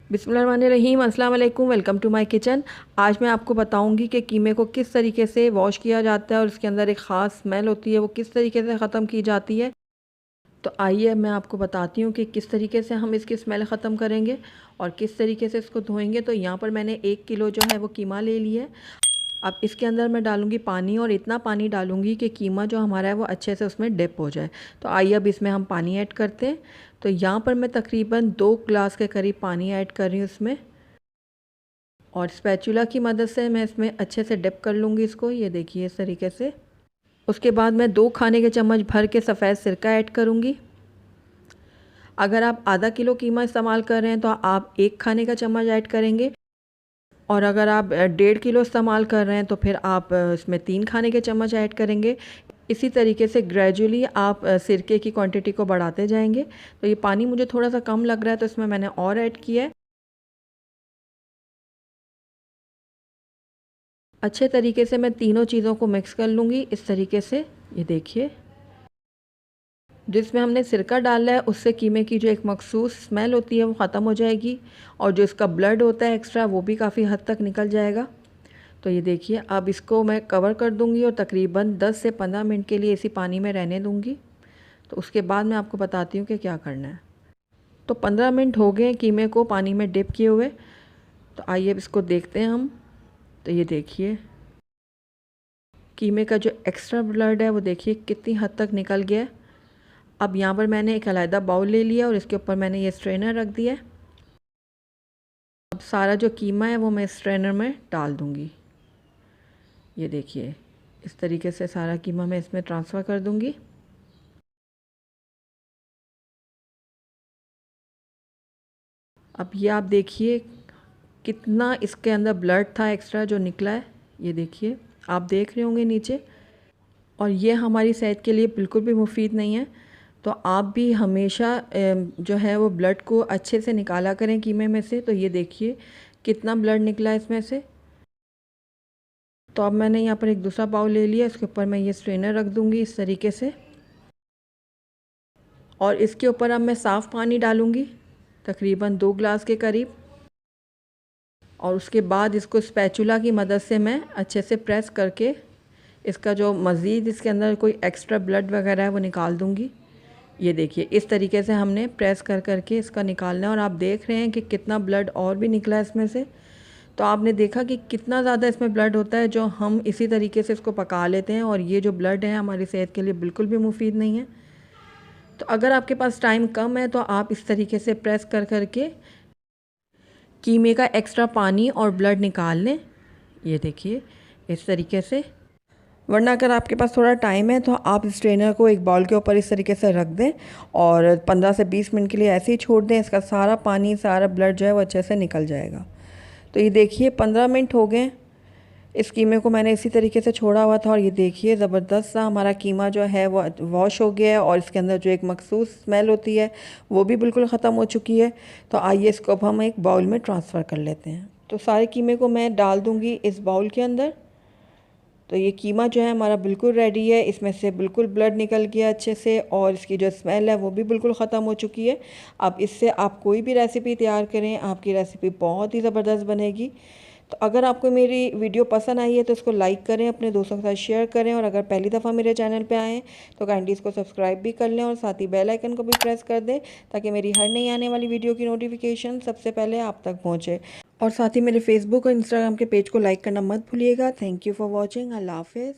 बिस्मिल्लाहिर्रहमानिर्रहीम, अस्सलाम वालेकुम। Welcome to my kitchen. आज मैं आपको बताऊंगी कि कीमे को किस तरीके से वॉश किया जाता है और इसके अंदर एक ख़ास स्मेल होती है, वो किस तरीके से ख़त्म की जाती है। तो आइए मैं आपको बताती हूँ कि किस तरीके से हम इसकी स्मेल ख़त्म करेंगे और किस तरीके से इसको धोएंगे। तो यहाँ पर मैंने 1 किलो जो है वो कीमा ले लिया है। अब इसके अंदर मैं डालूँगी पानी और इतना पानी डालूँगी कि कीमा जो हमारा है वो अच्छे से उसमें डिप हो जाए। तो आइए अब इसमें हम पानी ऐड करते हैं। तो यहाँ पर मैं तकरीबन 2 ग्लास के करीब पानी ऐड कर रही हूँ इसमें, और स्पैचुला की मदद से मैं इसमें अच्छे से डिप कर लूँगी इसको। ये देखिए इस तरीके से। उसके बाद मैं 2 खाने के चम्मच भर के सफ़ेद सिरका ऐड करूँगी। अगर आप आधा किलो कीमा इस्तेमाल कर रहे हैं तो आप 1 खाने का चम्मच ऐड करेंगे, और अगर आप 1.5 किलो इस्तेमाल कर रहे हैं तो फिर आप इसमें 3 खाने के चम्मच ऐड करेंगे। इसी तरीके से ग्रेजुअली आप सिरके की क्वांटिटी को बढ़ाते जाएंगे। तो ये पानी मुझे थोड़ा सा कम लग रहा है तो इसमें मैंने और ऐड किया है। अच्छे तरीके से मैं तीनों चीज़ों को मिक्स कर लूँगी इस तरीके से। ये देखिए, जिसमें हमने सिरका डाला है उससे कीमे की जो एक मखसूस स्मेल होती है वो ख़त्म हो जाएगी, और जो इसका ब्लड होता है एक्स्ट्रा वो भी काफ़ी हद तक निकल जाएगा। तो ये देखिए, अब इसको मैं कवर कर दूँगी और तकरीबन 10 से 15 मिनट के लिए इसी पानी में रहने दूँगी। तो उसके बाद मैं आपको बताती हूँ कि क्या करना है। तो 15 मिनट हो गए कीमे को पानी में डिप किए हुए। तो आइए अब इसको देखते हैं हम। तो ये देखिए, कीमे का जो एक्स्ट्रा ब्लड है वो देखिए कितनी हद तक निकल गया है। अब यहाँ पर मैंने एक अलहदा बाउल ले लिया और इसके ऊपर मैंने ये स्ट्रेनर रख दिया है। अब सारा जो कीमा है वो मैं स्ट्रेनर में डाल दूँगी। ये देखिए, इस तरीके से सारा कीमा मैं इसमें ट्रांसफ़र कर दूँगी। अब ये आप देखिए कितना इसके अंदर ब्लड था एक्स्ट्रा जो निकला है। ये देखिए, आप देख रहे होंगे नीचे। और ये हमारी सेहत के लिए बिल्कुल भी मुफीद नहीं है। तो आप भी हमेशा जो है वो ब्लड को अच्छे से निकाला करें कीमे में से। तो ये देखिए कितना ब्लड निकला है इसमें से। तो अब मैंने यहाँ पर एक दूसरा बाउल ले लिया, इसके ऊपर मैं ये स्ट्रेनर रख दूँगी इस तरीके से, और इसके ऊपर अब मैं साफ़ पानी डालूँगी तकरीबन 2 ग्लास के करीब। और उसके बाद इसको स्पैचुला की मदद से मैं अच्छे से प्रेस करके इसका जो मज़ीद इसके अंदर कोई एक्स्ट्रा ब्लड वगैरह है वो निकाल दूँगी। ये देखिए, इस तरीके से हमने प्रेस कर करके इसका निकालना है, और आप देख रहे हैं कि कितना ब्लड और भी निकला है इसमें से। तो आपने देखा कि कितना ज़्यादा इसमें ब्लड होता है जो हम इसी तरीके से इसको पका लेते हैं, और ये जो ब्लड है हमारी सेहत के लिए बिल्कुल भी मुफीद नहीं है। तो अगर आपके पास टाइम कम है तो आप इस तरीके से प्रेस कर करके कीमे का एक्स्ट्रा पानी और ब्लड निकाल लें। ये देखिए इस तरीके से। वरना अगर आपके पास थोड़ा टाइम है तो आप स्ट्रेनर को एक बाउल के ऊपर इस तरीके से रख दें और 15 से 20 मिनट के लिए ऐसे ही छोड़ दें। इसका सारा पानी, सारा ब्लड जो है वो अच्छे से निकल जाएगा। तो ये देखिए 15 मिनट हो गए। इस कीमे को मैंने इसी तरीके से छोड़ा हुआ था, और ये देखिए ज़बरदस्त सा हमारा कीमा जो है वो वॉश हो गया है, और इसके अंदर जो एक मखसूस स्मेल होती है वो भी बिल्कुल ख़त्म हो चुकी है। तो आइए इसको अब हम एक बाउल में ट्रांसफ़र कर लेते हैं। तो सारे कीमे को मैं डाल दूँगी इस बाउल के अंदर। तो ये कीमा जो है हमारा बिल्कुल रेडी है। इसमें से बिल्कुल ब्लड निकल गया अच्छे से, और इसकी जो स्मेल है वो भी बिल्कुल ख़त्म हो चुकी है। अब इससे आप कोई भी रेसिपी तैयार करें, आपकी रेसिपी बहुत ही ज़बरदस्त बनेगी। तो अगर आपको मेरी वीडियो पसंद आई है तो इसको लाइक करें, अपने दोस्तों के साथ शेयर करें, और अगर पहली दफ़ा मेरे चैनल पे आएँ तो काइंडली इसको सब्सक्राइब भी कर लें, और साथ ही बेल आइकन को भी प्रेस कर दें ताकि मेरी हर नई आने वाली वीडियो की नोटिफिकेशन सबसे पहले आप तक पहुँचे। और साथ ही मेरे फेसबुक और इंस्टाग्राम के पेज को लाइक करना मत भूलिएगा। Thank you for watching. अल्लाह हाफ़िज़।